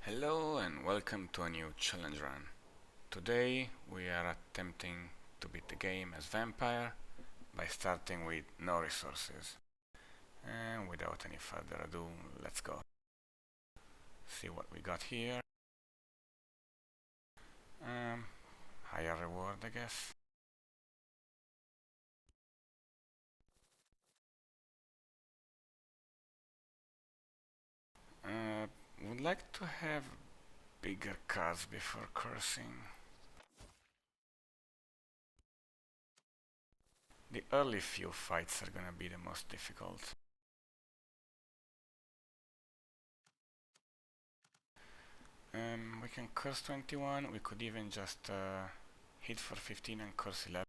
Hello and welcome to a new challenge run. Today we are attempting to beat the game as vampire by starting with no resources. And without any further ado, let's go. See what we got here. Higher reward, I guess. Would like to have bigger cards before cursing. The early few fights are gonna be the most difficult. We can curse 21, we could even just hit for 15 and curse 11.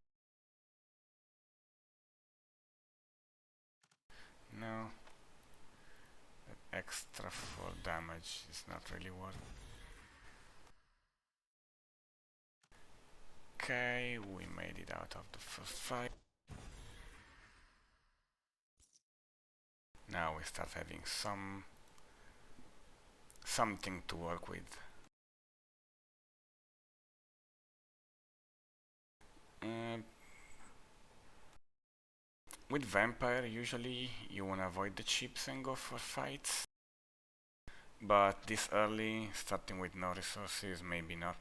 No, that extra 4 damage is not really worth it. Okay, we made it out of the first fight. Now we start having something to work with. Uh, with vampire, usually you wanna avoid the chips and go for fights. But this early, starting with no resources, maybe not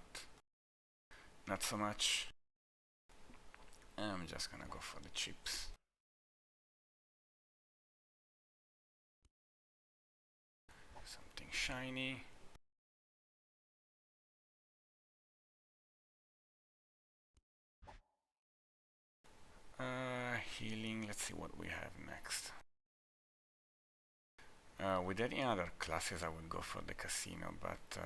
so much. I'm just gonna go for the chips. Something shiny. Healing, let's see what we have next. With any other classes I would go for the casino, but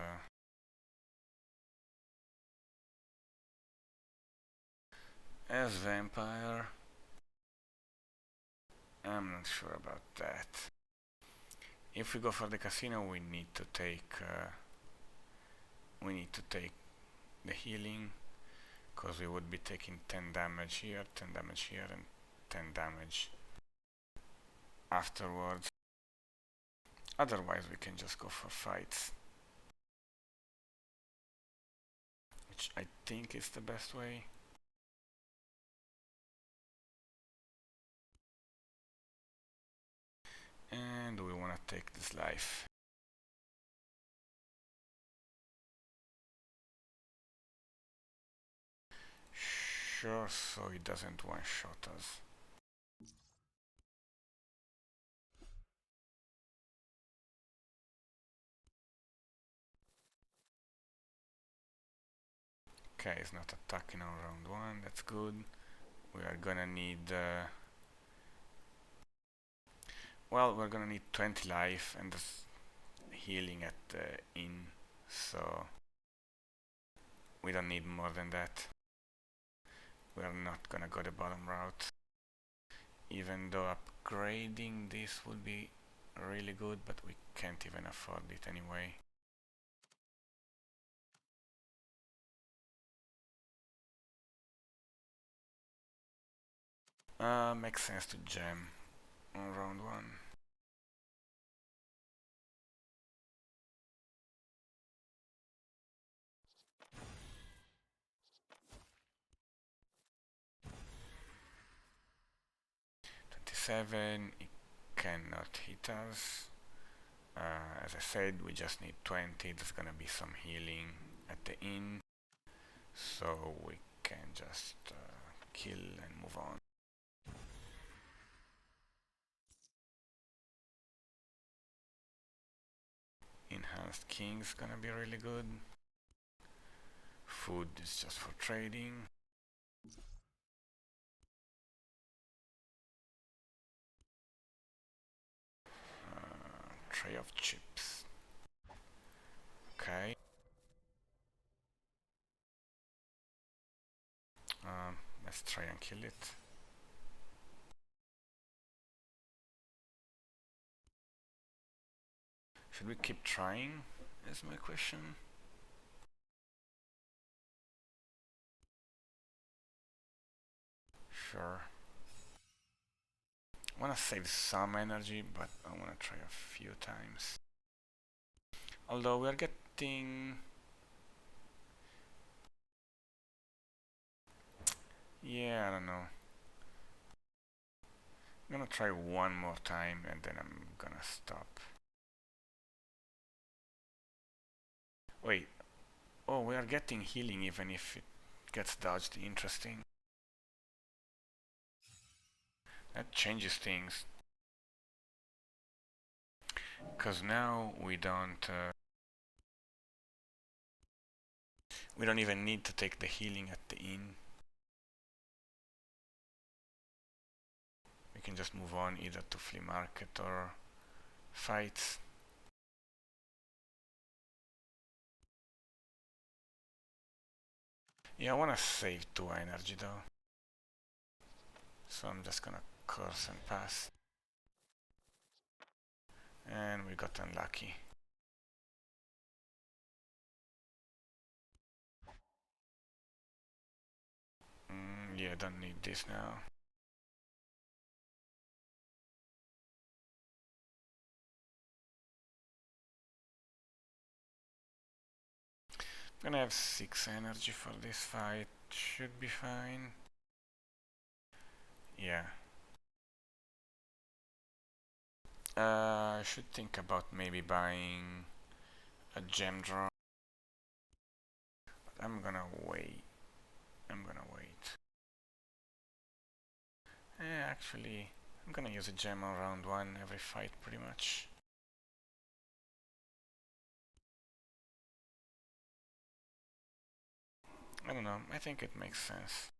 as vampire, I'm not sure about that. If we go for the casino, we need to take the healing, because we would be taking 10 damage here, 10 damage here, and 10 damage afterwards. Otherwise, we can just go for fights, which I think is the best way. And we want to take this life. Sure, so it doesn't one-shot us. Okay, it's not attacking on round 1, that's good. We are gonna need well, we're gonna need 20 life and healing at the inn, so we don't need more than that. We're not gonna go the bottom route, even though upgrading this would be really good, but we can't even afford it anyway. Makes sense to jam on round 1. It cannot hit us. As I said, we just need 20. There's gonna be some healing at the inn, so we can just kill and move on. Enhanced King's gonna be really good. Food is just for trading. Tray of chips. Okay. Let's try and kill it. Should we keep trying? Is my question. Sure. I wanna save some energy, but I wanna try a few times. Although hitting. Yeah, I don't know. I'm gonna try one more time and then I'm gonna stop. Wait. Oh, we are getting healing even if it gets dodged. Interesting. That changes things. Because now we don't even need to take the healing at the inn. We can just move on either to flea market or fights. Yeah, I wanna save 2 energy though. So I'm just gonna curse and pass. And we got unlucky. Yeah, don't need this now. I'm gonna have 6 energy for this fight. Should be fine. Yeah. I should think about maybe buying a gem drawer. But I'm gonna wait. Actually, I'm gonna use a gem on round 1 every fight pretty much. I don't know, I think it makes sense.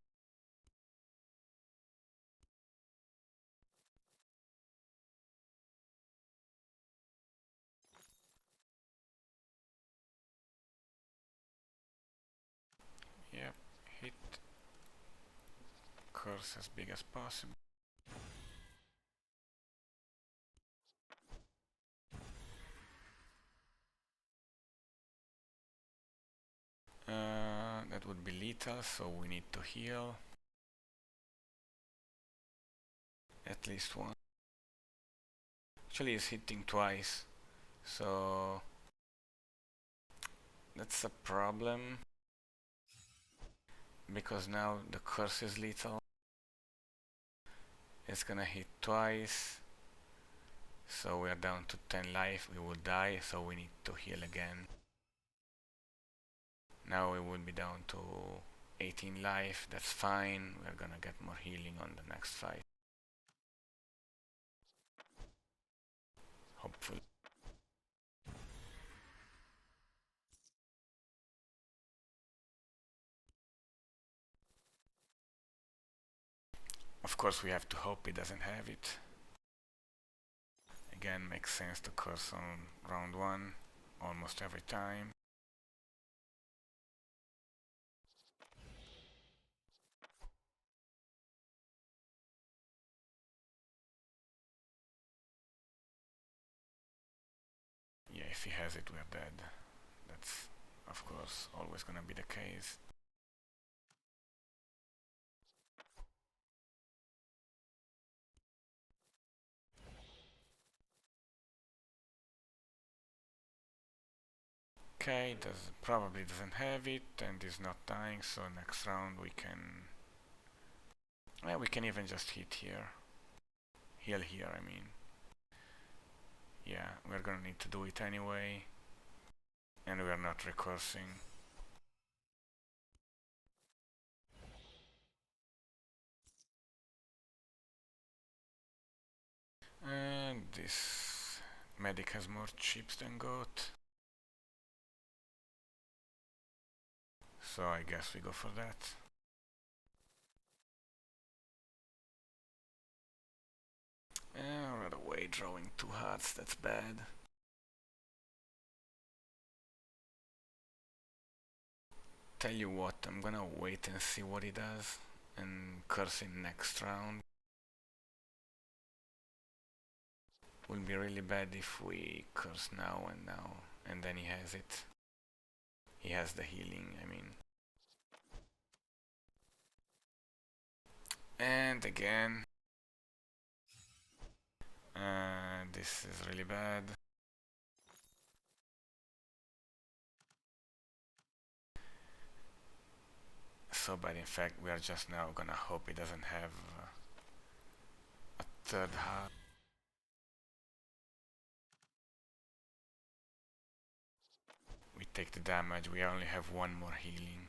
Yep, hit curse as big as possible. That would be lethal, so we need to heal. At least one. Actually, it's hitting twice, so that's a problem. Because now the curse is lethal. It's gonna hit twice. So we are down to 10 life, we will die, so we need to heal again. Now we would be down to 18 life, that's fine, we're gonna get more healing on the next fight. Hopefully. Of course we have to hope he doesn't have it. Again, makes sense to curse on round 1, almost every time. Yeah, if he has it, we're dead. That's, of course, always gonna be the case. Okay, probably doesn't have it and is not dying, so next round we can... Yeah, we can even just hit here. Heal here, I mean. Yeah, we're gonna need to do it anyway. And we're not recursing. And this medic has more chips than goat. So I guess we go for that. Right away, drawing 2 hearts, that's bad. Tell you what, I'm gonna wait and see what he does and curse in next round. Will be really bad if we curse now and then he has it. He has the healing, I mean. And again. This is really bad. so bad. In fact, we are just now gonna hope it doesn't have a third heart. We take the damage, we only have one more healing.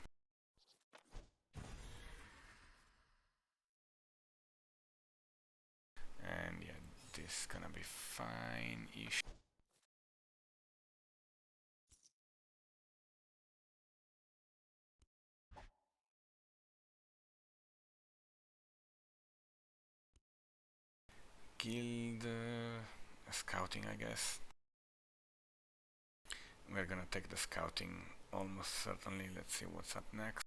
And yeah, this is gonna be fine-ish. Guild scouting, I guess. We're gonna take the scouting almost certainly. Let's see what's up next.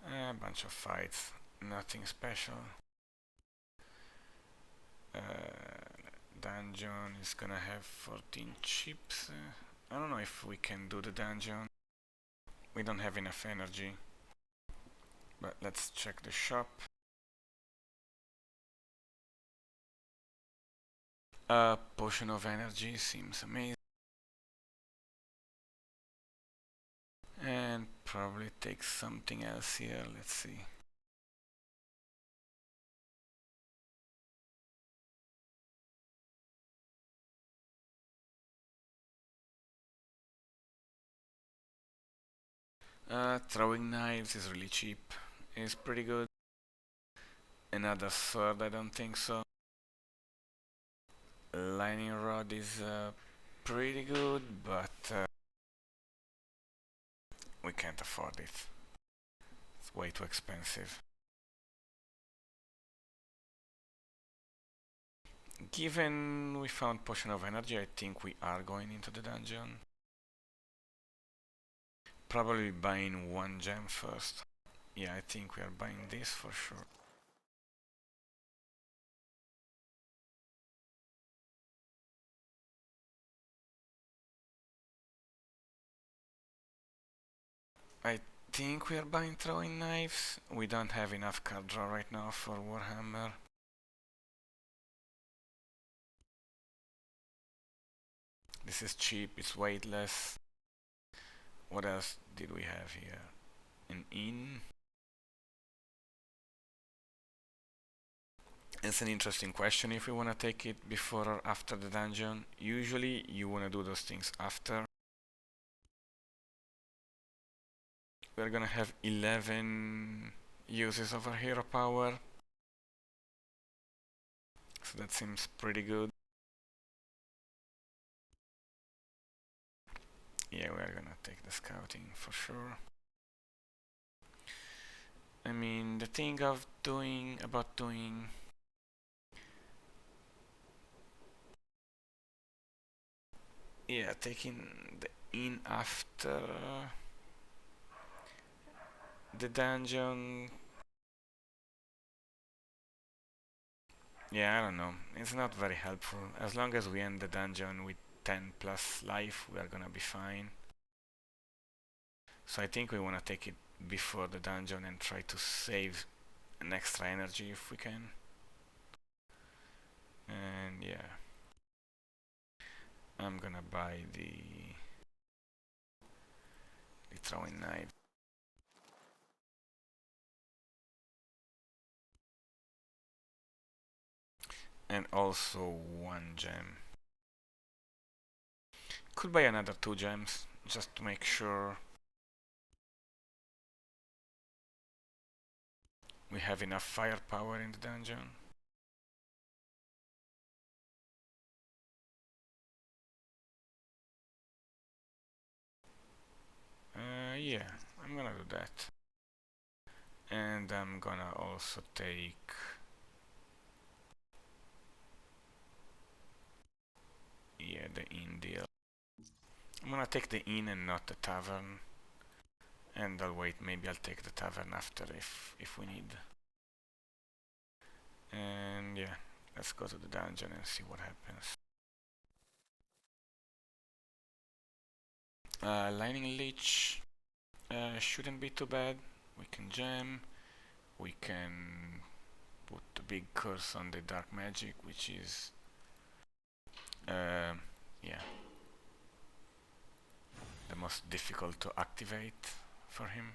A bunch of fights, nothing special. Dungeon is gonna have 14 chips. I don't know if we can do the dungeon. We don't have enough energy. But let's check the shop. A potion of energy seems amazing. And probably take something else here. Let's see. Throwing knives is really cheap. Is pretty good. Another sword, I don't think so. Lightning rod is pretty good, but we can't afford it. It's way too expensive. Given we found potion of energy, I think we are going into the dungeon. Probably buying one gem first. Yeah, I think we are buying this for sure. I think we are buying throwing knives. We don't have enough card draw right now for Warhammer. This is cheap, it's weightless. What else did we have here? An inn. It's an interesting question if we want to take it before or after the dungeon. Usually you want to do those things after. We're gonna have 11 uses of our hero power. So that seems pretty good. Yeah, we're gonna take the scouting for sure. I mean, the thing of about doing yeah, taking the inn after the dungeon. Yeah, I don't know. It's not very helpful. As long as we end the dungeon with 10 plus life, we are gonna be fine. So I think we wanna take it before the dungeon and try to save an extra energy if we can. And yeah, I'm gonna buy the throwing knife. And also one gem. Could buy another 2 gems just to make sure we have enough firepower in the dungeon. Yeah, I'm gonna do that. And I'm gonna also take yeah, the inn deal. I'm gonna take the inn and not the tavern. And I'll wait, maybe I'll take the tavern after if we need. And yeah, let's go to the dungeon and see what happens. Lightning Leech shouldn't be too bad. We can gem. We can put the big curse on the dark magic, which is yeah, the most difficult to activate for him.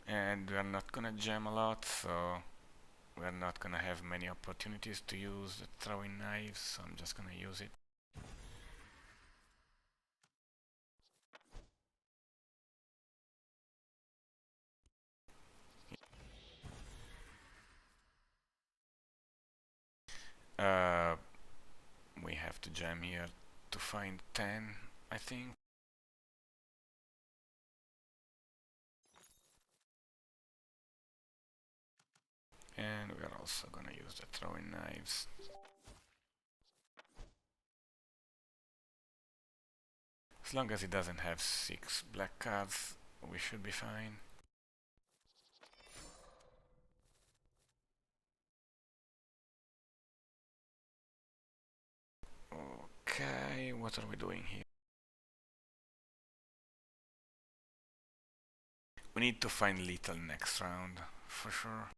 And we are not gonna jam a lot, so we're not gonna have many opportunities to use the throwing knives, so I'm just gonna use it. Uh, we have to jam here to find 10, I think. And we're also gonna use the throwing knives. As long as it doesn't have 6 black cards, we should be fine. Okay, what are we doing here? We need to find lethal next round, for sure.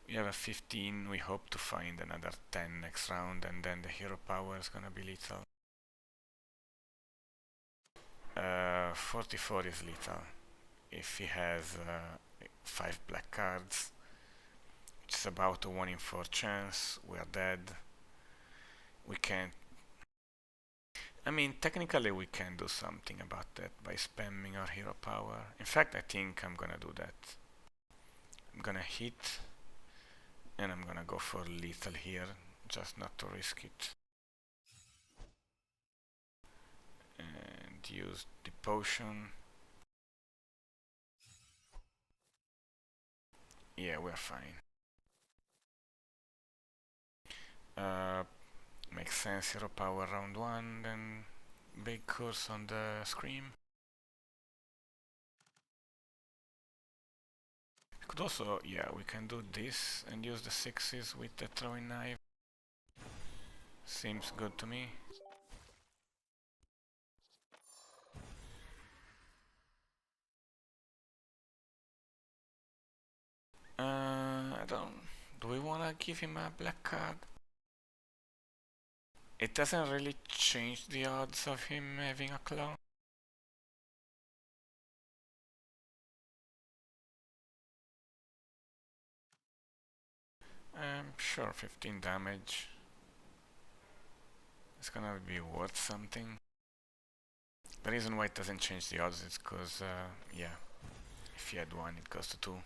We have a 15, we hope to find another 10 next round, and then the hero power is gonna be lethal. 44 is lethal. If he has 5 black cards, which is about a 1 in 4 chance, we are dead. We can't. I mean, technically we can do something about that by spamming our hero power. In fact, I think I'm gonna do that. I'm gonna hit, and I'm gonna go for lethal here, just not to risk it. And use the potion. Yeah, we're fine. Uh, Makes sense, hero power round 1, then big curse on the scream. Could also, yeah, we can do this and use the 6s with the throwing knife. Seems good to me. I don't. Do we wanna give him a black card? It doesn't really change the odds of him having a claw. Sure, 15 damage. It's gonna be worth something. The reason why it doesn't change the odds is because, yeah, if you add 1, it goes to 2.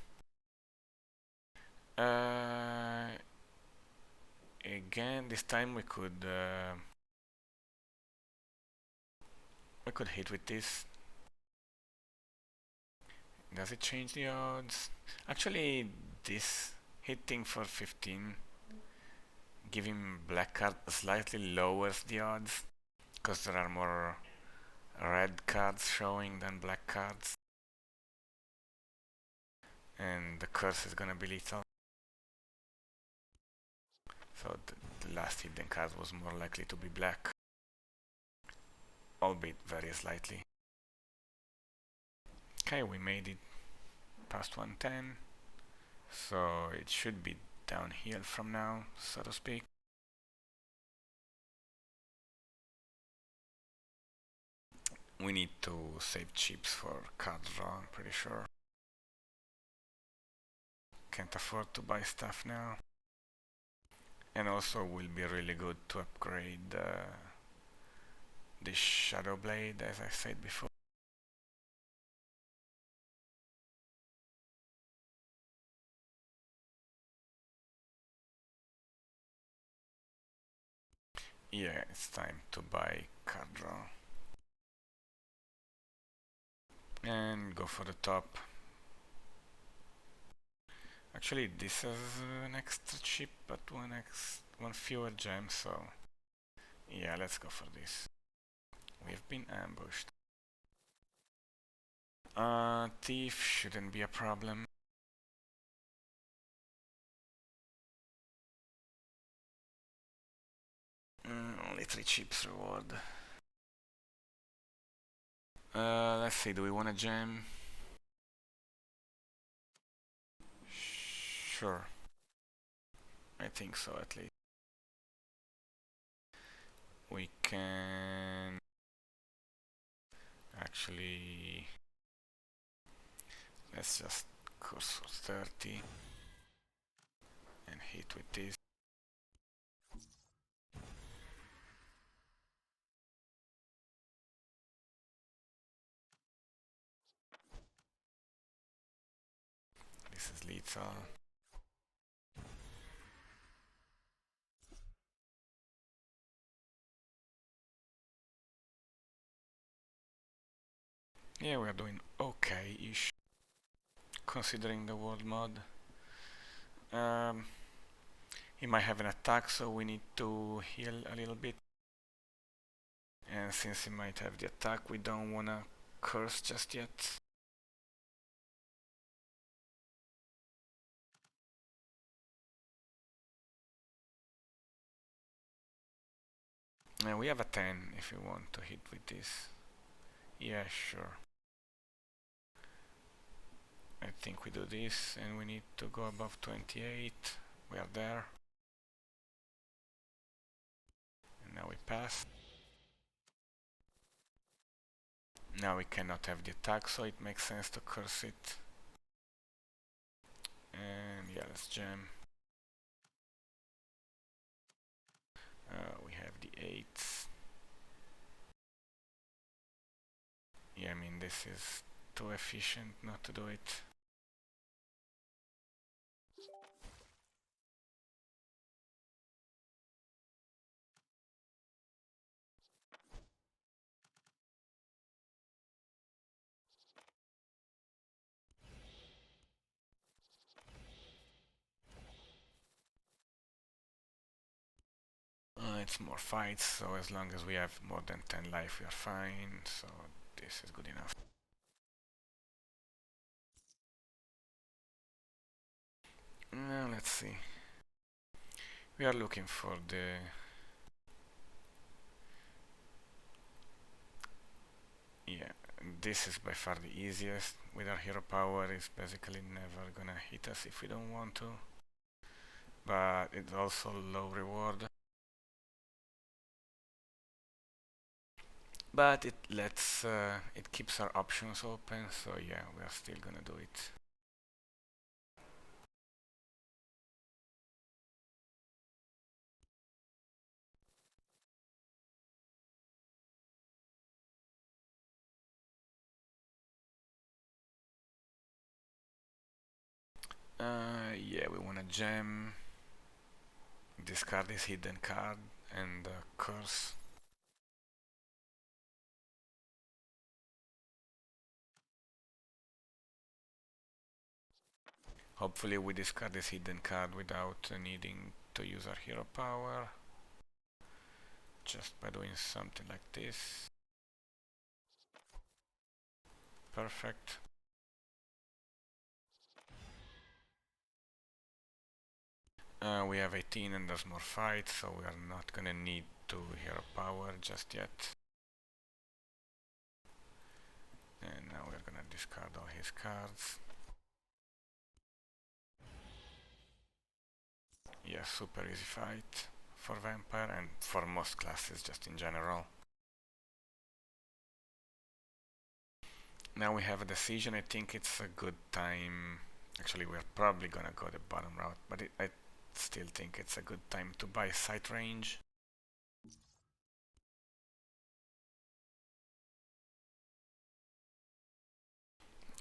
Again, this time we could hit with this. Does it change the odds? Actually, this hitting for 15, giving black card slightly lowers the odds, because there are more red cards showing than black cards. And the curse is gonna be lethal. So the last hidden card was more likely to be black, albeit very slightly. Okay, we made it past 110, so it should be downhill from now, so to speak. We need to save chips for card draw, I'm pretty sure. Can't afford to buy stuff now. And also will be really good to upgrade this Shadow Blade, as I said before. Yeah, it's time to buy card draw. And go for the top. Actually, this is an extra chip, but one fewer gem, so yeah, let's go for this. We've been ambushed. Thief shouldn't be a problem. Only 3 chips reward. Let's see, do we want a gem? Sure. I think so, at least. We can Actually, let's just course for 30 and hit with this. This is lethal. Yeah, we're doing okay-ish, considering the world mod. Um, he might have an attack, so we need to heal a little bit. And since he might have the attack, we don't wanna curse just yet. And we have a 10 if you want to hit with this. Yeah, sure. I think we do this, and we need to go above 28. We are there. And now we pass. Now we cannot have the attack, so it makes sense to curse it. And yeah, let's jam. We have the 8s. Yeah, I mean, this is too efficient not to do it. It's more fights, so as long as we have more than 10 life, we are fine. So this is good enough. Now let's see. We are looking for the... Yeah, this is by far the easiest. With our hero power, it's basically never gonna hit us if we don't want to. But it's also low reward. But it keeps our options open, so yeah, we are still gonna do it. Yeah, we wanna jam, discard this hidden card, and curse. Hopefully we discard this hidden card without needing to use our hero power. Just by doing something like this. Perfect. We have 18 and there's more fights, so we are not gonna need to hero power just yet. And now we're gonna discard all his cards. Yeah, super easy fight for Vampire and for most classes just in general. Now we have a decision. I think it's a good time. Actually, we're probably gonna go the bottom route, but I still think it's a good time to buy sight range.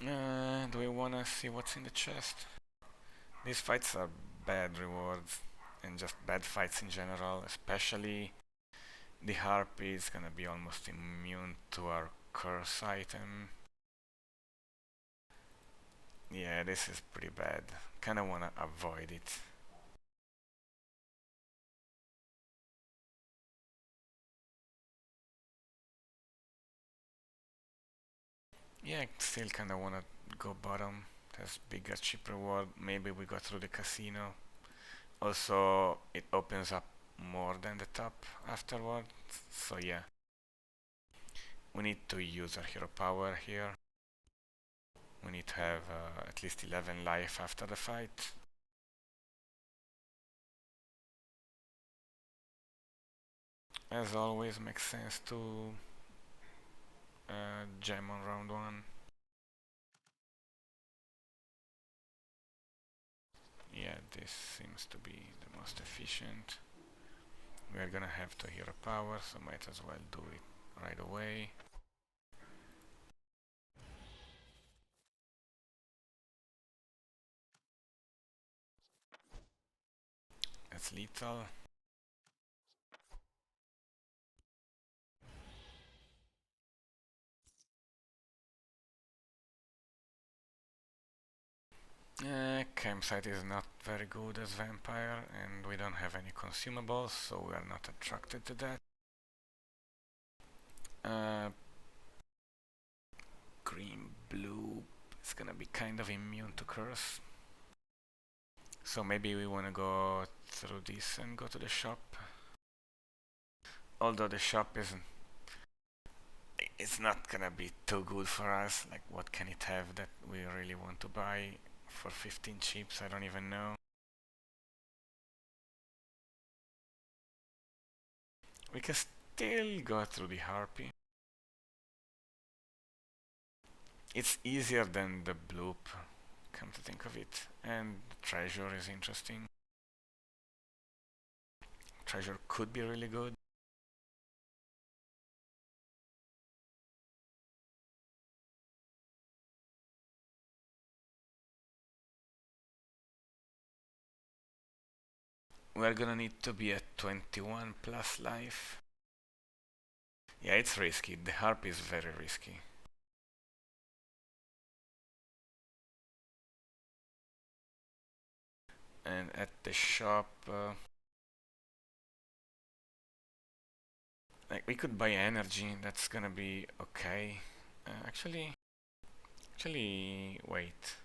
Do we wanna see what's in the chest? These fights are bad rewards and just bad fights in general, especially the Harpy is gonna be almost immune to our curse item. Yeah, this is pretty bad. Kinda wanna avoid it. Yeah, still kinda wanna go bottom. Has bigger chip reward. Maybe we go through the casino. Also, it opens up more than the top afterwards. So yeah, we need to use our hero power here. We need to have at least 11 life after the fight. As always, makes sense to gem on round 1. Yeah, this seems to be the most efficient. We are gonna have to hero power, so might as well do it right away. That's lethal. Campsite is not very good as vampire, and we don't have any consumables, so we are not attracted to that. Uh, green blue is gonna be kind of immune to curse. So maybe we wanna go through this and go to the shop. Although the shop isn't, it's not gonna be too good for us. Like, what can it have that we really want to buy for 15 chips? I don't even know. We can still go through the harpy. It's easier than the bloop, come to think of it. And the treasure is interesting. Treasure could be really good. We're gonna need to be at 21 plus life. Yeah, it's risky. The harp is very risky. And at the shop, like, we could buy energy. That's gonna be okay. Actually, wait.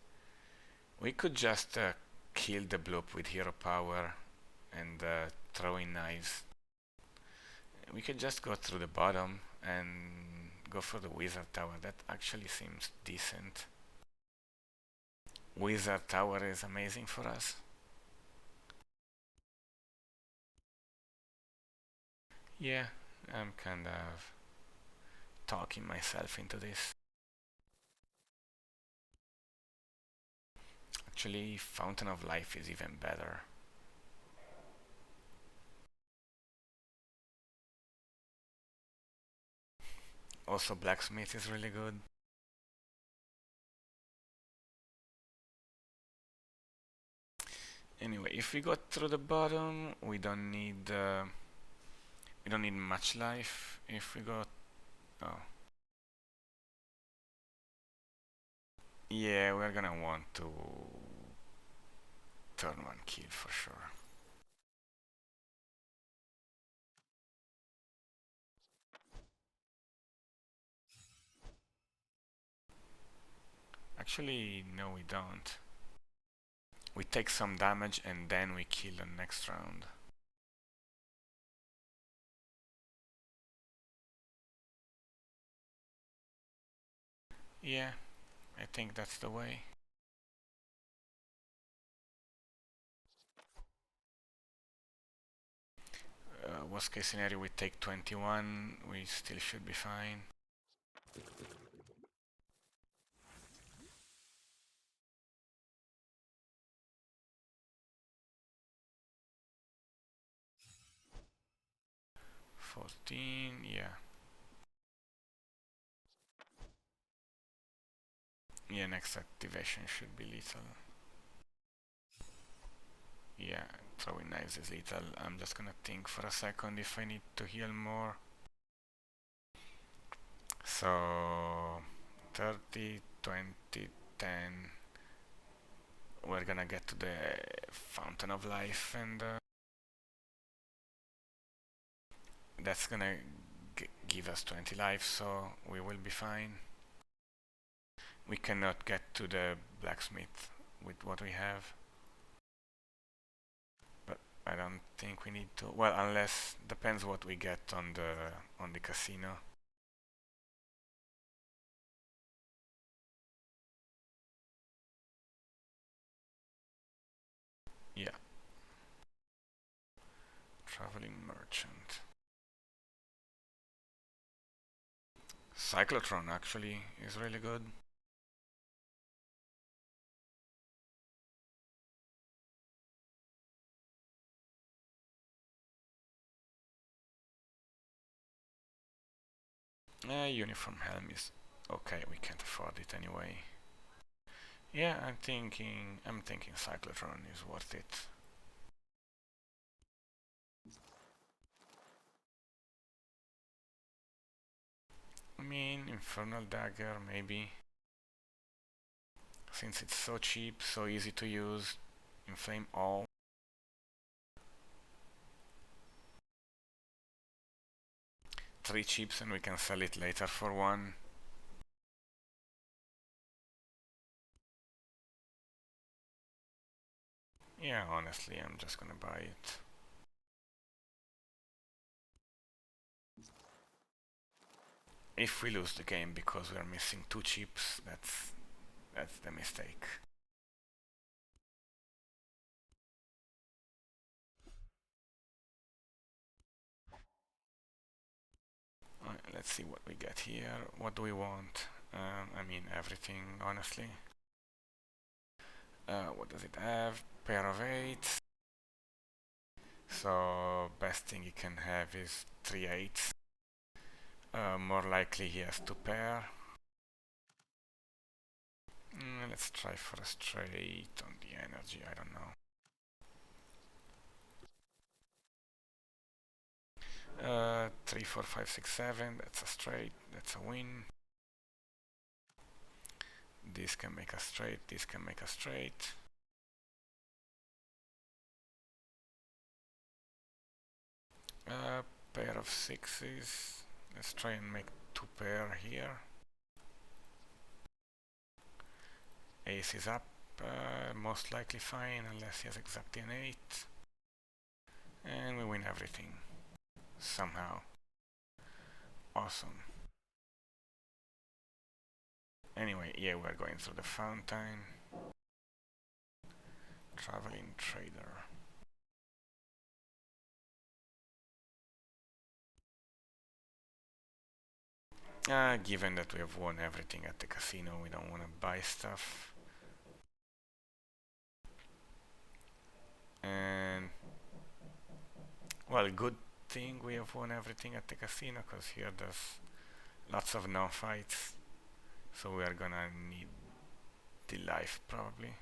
We could just kill the bloop with hero power and throw in knives. We could just go through the bottom and go for the wizard tower. That actually seems decent. Wizard tower is amazing for us. Yeah, I'm kind of talking myself into this. Actually, Fountain of Life is even better. Also, Blacksmith is really good. Anyway, if we go through the bottom, we don't need much life. If we go, oh, yeah, we're gonna want to turn one kill for sure. Actually, no, we don't. We take some damage and then we kill the next round. Yeah, I think that's the way. Worst case scenario, we take 21, we still should be fine. $14, yeah. Yeah, next activation should be lethal. Yeah, throwing knives is lethal. I'm just gonna think for a second if I need to heal more. So 30, 20, 10. We're gonna get to the Fountain of Life, and that's gonna give us 20 life, so we will be fine. We cannot get to the blacksmith with what we have, but I don't think we need to. Well, unless depends what we get on the casino. Yeah, traveling merchant. Cyclotron actually is really good. Uniform helm is okay, we can't afford it anyway. Yeah, I'm thinking Cyclotron is worth it. I mean, Infernal Dagger maybe. Since it's so cheap, so easy to use, inflame all. Three chips and we can sell it later for one. Yeah, honestly, I'm just gonna buy it. If we lose the game because we're missing two chips, that's the mistake. Let's see what we get here. What do we want? I mean everything, honestly. What does it have? Pair of eights. So best thing he can have is 3 eights. More likely he has to pair. Let's try for a straight on the energy, I don't know. 3, 4, 5, 6, 7, that's a straight, that's a win. This can make a straight, this can make a straight. Pair of sixes, let's try and make two pair here. Ace is up, most likely fine unless he has exactly an 8. And we win everything. Somehow. Awesome. Anyway, yeah, we're going through the fountain. Traveling trader. Given that we have won everything at the casino, we don't want to buy stuff. And well, good thing we have won everything at the casino, because here there's lots of non-fights, so we are gonna need the life probably.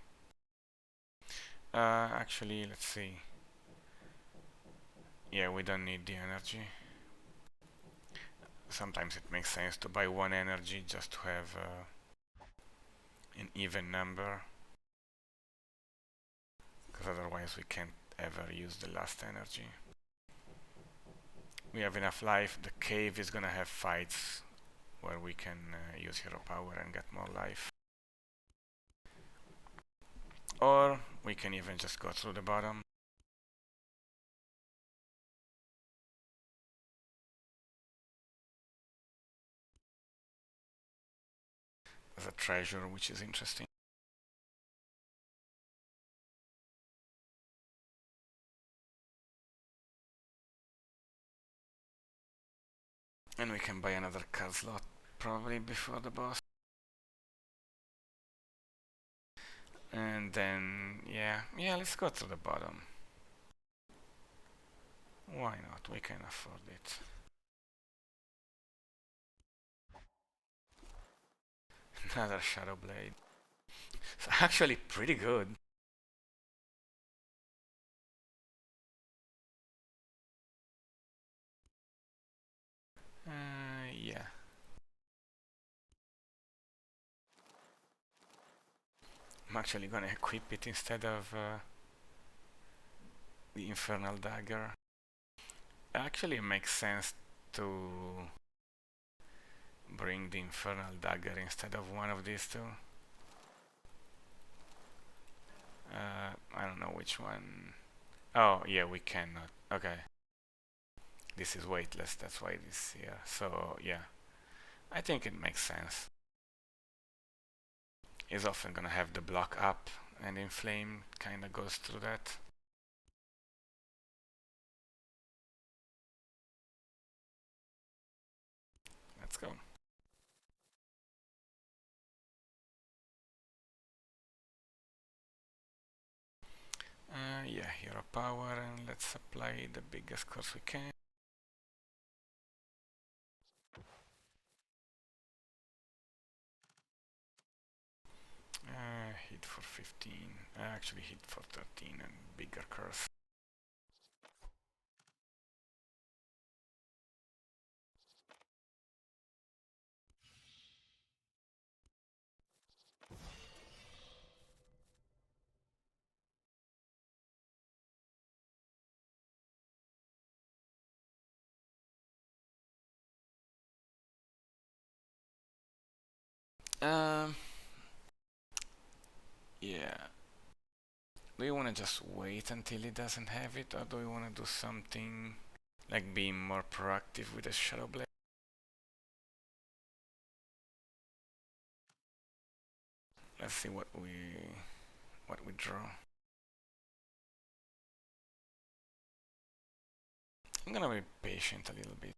Actually, let's see. Yeah, we don't need the energy. Sometimes it makes sense to buy one energy just to have an even number, because otherwise we can't ever use the last energy. We have enough life. The cave is gonna have fights where we can use hero power and get more life. Or we can even just go through the bottom. There's a treasure which is interesting. And we can buy another card slot probably before the boss. And then, yeah, let's go to the bottom. Why not? We can afford it. Another Shadow Blade. It's actually pretty good. Yeah. I'm actually gonna equip it instead of the Infernal Dagger. Actually, it makes sense to bring the Infernal Dagger instead of one of these two. I don't know which one. Oh, yeah, we cannot. Okay. This is weightless, that's why it is here. So, yeah. I think it makes sense. It's often gonna have the block up, and Inflame kinda goes through that. Let's go. Yeah, hero power, and let's apply the biggest curse we can. Hit for 15. Actually hit for 13 and bigger curse. Um, yeah. Do you want to just wait until he doesn't have it, or do you want to do something like being more proactive with a Shadow Blade? Let's see what we draw. I'm gonna be patient a little bit.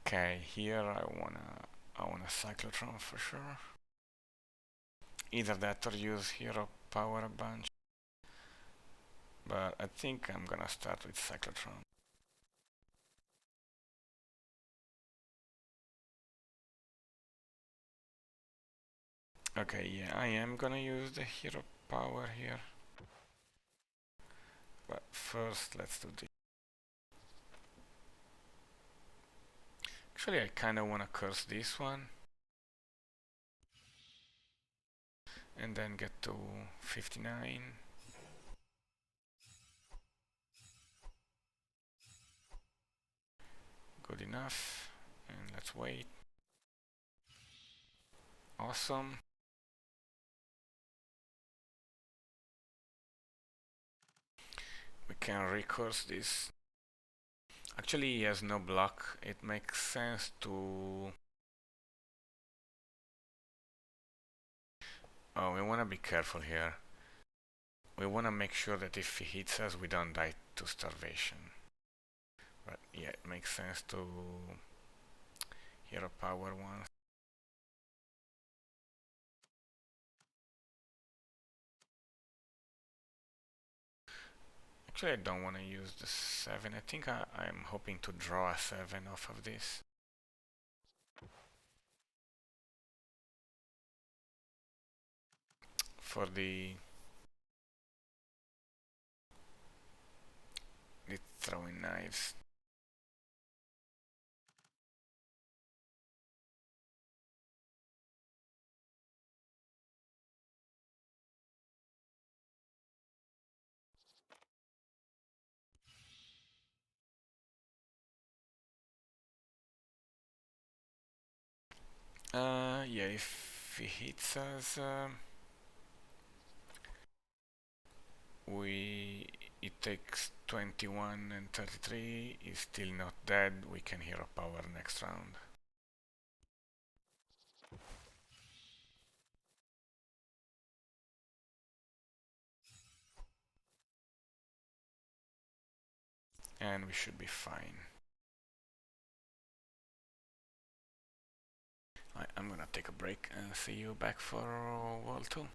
Okay, here I wanna Cyclotron for sure. Either that or use Hero Power a bunch. But I think I'm gonna start with Cyclotron. Okay, yeah, I am gonna use the Hero Power here. But first, let's do this. Actually, I kinda wanna curse this one. And then get to 59. Good enough. And let's wait. Awesome. We can recurse this. Actually, he has no block. It makes sense to... Oh, we wanna be careful here. We wanna make sure that if he hits us, we don't die to starvation. But yeah, it makes sense to hero power once. Actually, I don't want to use the 7. I think I'm hoping to draw a 7 off of this. For the throwing knives. Yeah, if he hits us, we it takes 21 and 33. He's still not dead. We can hero power next round. And we should be fine. I'm gonna take a break and see you back for World 2.